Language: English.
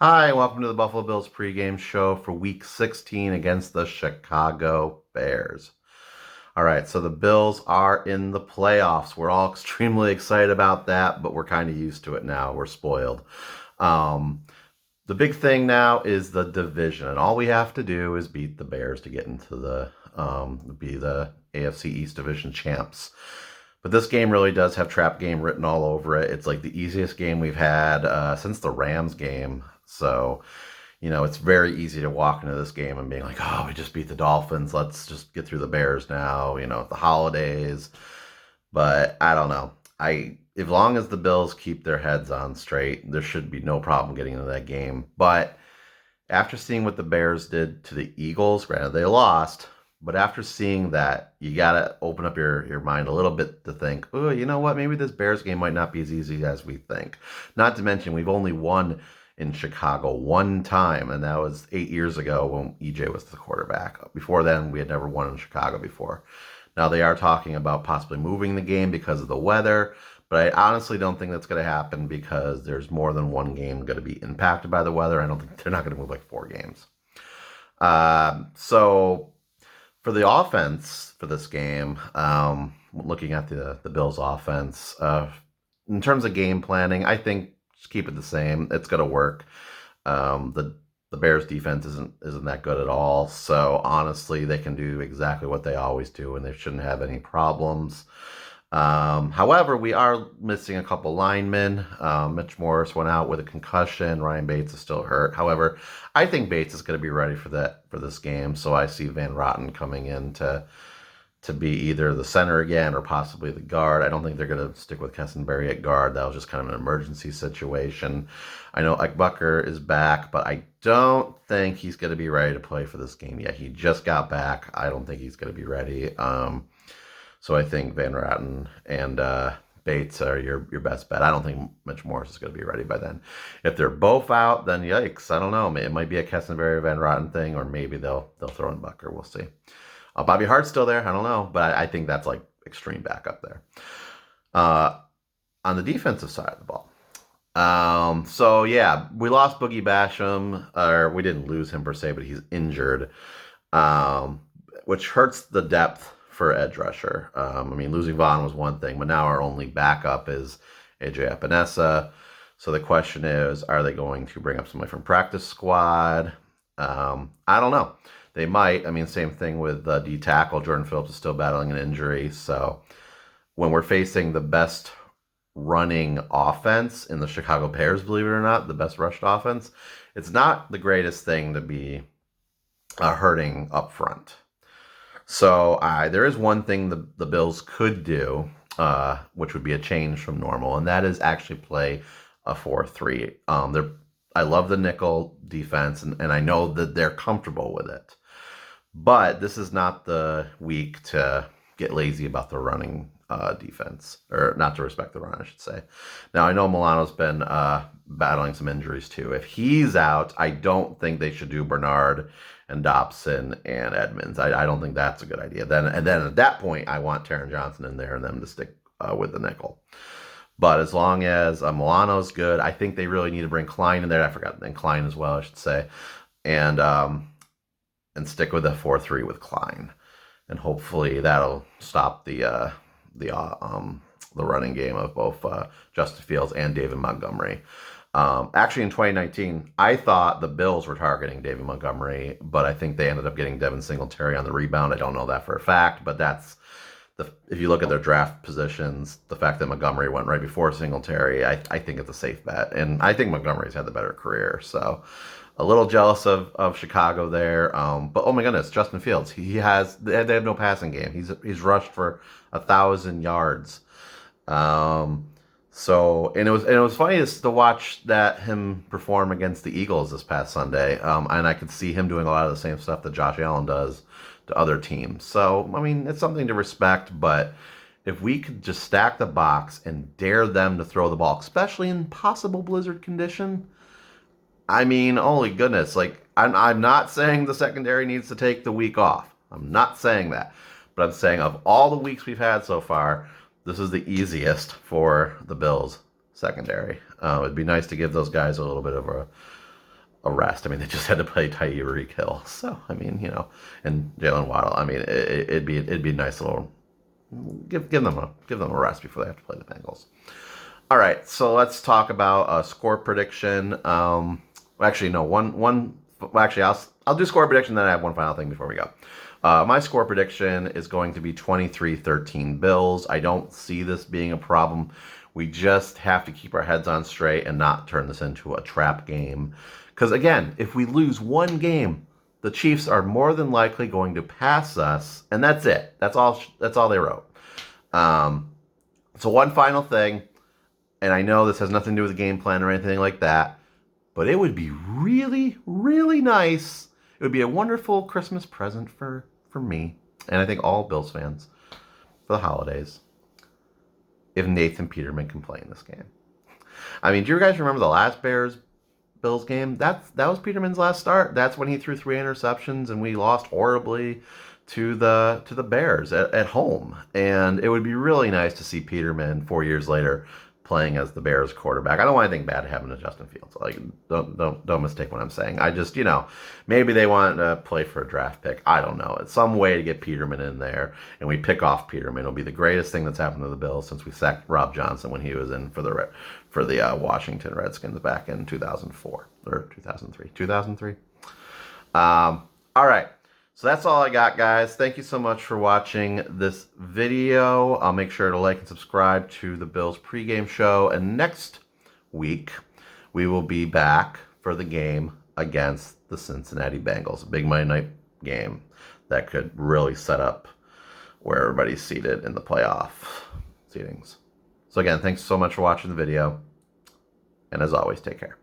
Hi, welcome to the Buffalo Bills pregame show for Week 16 against the Chicago Bears. All right, so the Bills are in the playoffs. We're all extremely excited about that, but we're kind of used to it now. We're spoiled. Um, the big thing now is the division, and all we have to do is beat the Bears to get into be the AFC East Division champs. But this game really does have trap game written all over it. It's like the easiest game we've had since the Rams game. So, it's very easy to walk into this game and being like, oh, we just beat the Dolphins. Let's just get through the Bears now, the holidays. But I don't know. As long as the Bills keep their heads on straight, there should be no problem getting into that game. But after seeing what the Bears did to the Eagles, granted they lost, but after seeing that, you got to open up your mind a little bit to think, oh, you know what? Maybe this Bears game might not be as easy as we think. Not to mention, we've only won in Chicago one time, and that was 8 years ago when EJ was the quarterback. Before then, we had never won in Chicago before. Now, they are talking about possibly moving the game because of the weather, but I honestly don't think that's going to happen because there's more than one game going to be impacted by the weather. I don't think they're not going to move like 4 games. So for the offense for this game, looking at the Bills' offense, in terms of game planning, I think just keep it the same. It's going to work. The Bears' defense isn't that good at all. So honestly, they can do exactly what they always do, and they shouldn't have any problems. However, we are missing a couple linemen. Mitch Morse went out with a concussion. Ryan Bates is still hurt. However, I think Bates is going to be ready for this game. So I see Van Roten coming in to be either the center again or possibly the guard. I don't think they're going to stick with Quessenberry at guard. That was just kind of an emergency situation. I know Bucker is back, but I don't think he's going to be ready to play for this game yet. He just got back. I don't think he's going to be ready. So I think Van Roten and Bates are your best bet. I don't think Mitch Morse is going to be ready by then. If they're both out, then yikes. I don't know. It might be a Quessenberry Van Roten thing, or maybe they'll throw in Bucker. We'll see. Bobby Hart's still there. I don't know, but I think that's like extreme backup there. On the defensive side of the ball. So yeah, we lost Boogie Basham, or we didn't lose him per se, but he's injured, which hurts the depth for edge rusher. Losing Vaughn was one thing, but now our only backup is AJ Epenesa. So the question is, are they going to bring up somebody from practice squad? I don't know. They might. Same thing with D tackle. Jordan Phillps is still battling an injury. So when we're facing the best running offense in the Chicago Bears, believe it or not, the best rushed offense, it's not the greatest thing to be hurting up front. So there is one thing the Bills could do, which would be a change from normal, and that is actually play a 4-3. I love the nickel defense, and I know that they're comfortable with it. But this is not the week to get lazy about the running defense, or not to respect the run, I should say. Now, I know Milano's been battling some injuries too. If he's out, I don't think they should do Bernard and Dobson and Edmonds. I don't think that's a good idea. Then at that point, I want Taron Johnson in there and them to stick with the nickel. But as long as Milano's good, I think they really need to bring Klein in there. I forgot, and Klein as well, I should say. And stick with a 4-3 with Klein. And hopefully that'll stop the running game of both Justin Fields and David Montgomery. Actually, in 2019, I thought the Bills were targeting David Montgomery, but I think they ended up getting Devin Singletary on the rebound. I don't know that for a fact, but if you look at their draft positions, the fact that Montgomery went right before Singletary, I think it's a safe bet. And I think Montgomery's had the better career. So a little jealous of Chicago there. But oh my goodness, Justin Fields, they have no passing game. He's rushed for 1,000 yards. So it was funny to watch him perform against the Eagles this past Sunday. And I could see him doing a lot of the same stuff that Josh Allen does to other teams. So, it's something to respect, but if we could just stack the box and dare them to throw the ball, especially in possible blizzard condition, holy goodness. I'm not saying the secondary needs to take the week off. I'm not saying that. But I'm saying of all the weeks we've had so far, this is the easiest for the Bills secondary. It'd be nice to give those guys a little bit of a rest. I mean, they just had to play Tyreek Hill. So, I mean, and Jalen Waddle. I mean, it'd be a nice little give them a rest before they have to play the Bengals. All right, so let's talk about a score prediction. Actually, no, I'll do score prediction, then I have one final thing before we go. My score prediction is going to be 23-13 Bills. I don't see this being a problem. We just have to keep our heads on straight and not turn this into a trap game. Because again, if we lose one game, the Chiefs are more than likely going to pass us, and that's it. That's all they wrote. So one final thing, and I know this has nothing to do with the game plan or anything like that, but it would be really, really nice. It would be a wonderful Christmas present for me, and I think all Bills fans, for the holidays, if Nathan Peterman can play in this game. I mean, do you guys remember the last Bills game? That was Peterman's last start. That's when he threw 3 interceptions, and we lost horribly to the Bears at home. And it would be really nice to see Peterman 4 years later playing as the Bears quarterback. I don't want anything bad to happen to Justin Fields. Like, don't mistake what I'm saying. I just, maybe they want to play for a draft pick. I don't know. It's some way to get Peterman in there, and we pick off Peterman. It'll be the greatest thing that's happened to the Bills since we sacked Rob Johnson when he was in for the Washington Redskins back in 2004 or 2003. 2003. All right. So that's all I got, guys. Thank you so much for watching this video. I'll make sure to like and subscribe to the Bills pregame show. And next week, we will be back for the game against the Cincinnati Bengals. A big Monday night game that could really set up where everybody's seated in the playoff seedings. So again, thanks so much for watching the video. And as always, take care.